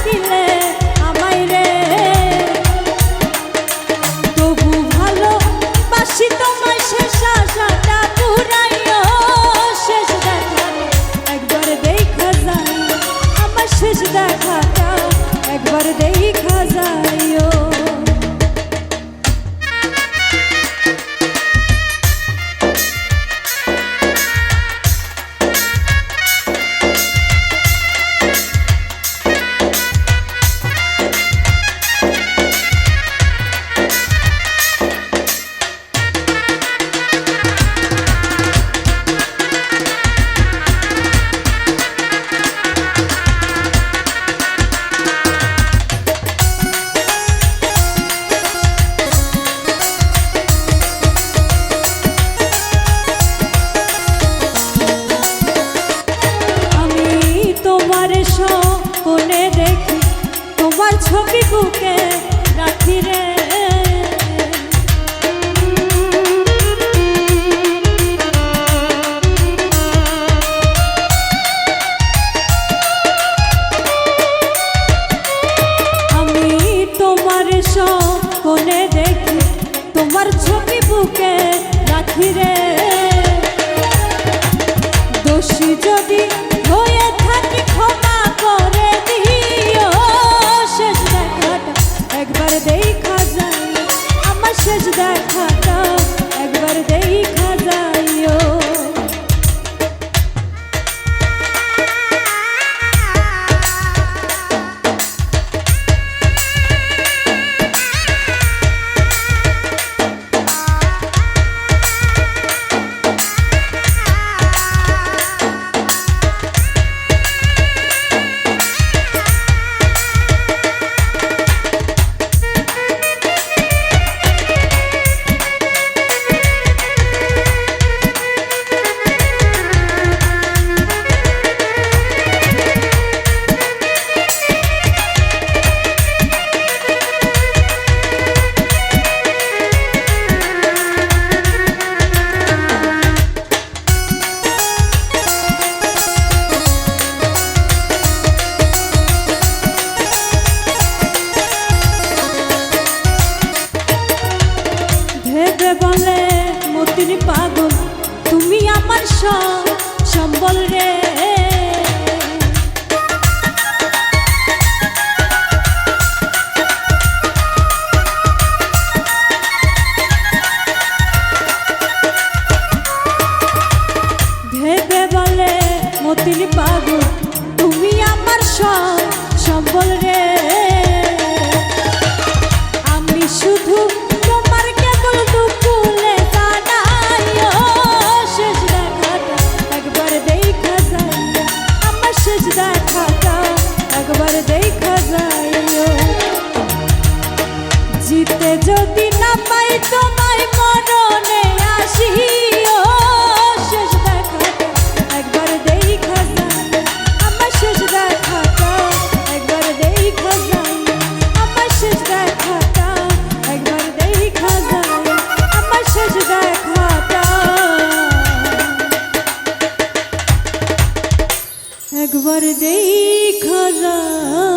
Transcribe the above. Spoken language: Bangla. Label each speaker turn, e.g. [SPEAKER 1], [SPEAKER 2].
[SPEAKER 1] থাকিলে আমায় রে তবু ভালো বাসি তোমায় শেষ আশাটা পুরাইও শেষ দেখা একবার দেখা যায় আমার শেষ দেখাটা একবার দেখা যাইও স্বপ্নে দেখি তোমার ছবি বুকে রাখি রে আমি তোমার স্বপ্নে দেখি তোমার ছবি বুকে রাখি রে দোষী যদি হয়ে থাকি ক্ষমা করে দিও শেষ দেখাটা একবার দেখা যায় আমার শেষ দেখাটা একবার দেখা যাইও বলে মতির পাগল তুমি আমার সম্বল রে ভেবে বলে মতির পাগল তুমি আমার সম্বল রে আমি শুধু জিতে যদি না পাই তোমায় মরণে আসিও শেষ দেখাটা একবার দেখা যায় আমার শেষ দেখাটা একবার দেখা যায় আমার শেষ দেখাটা একবার দেখা যায় আমার শেষ দেখাটা একবার দেখা যায়।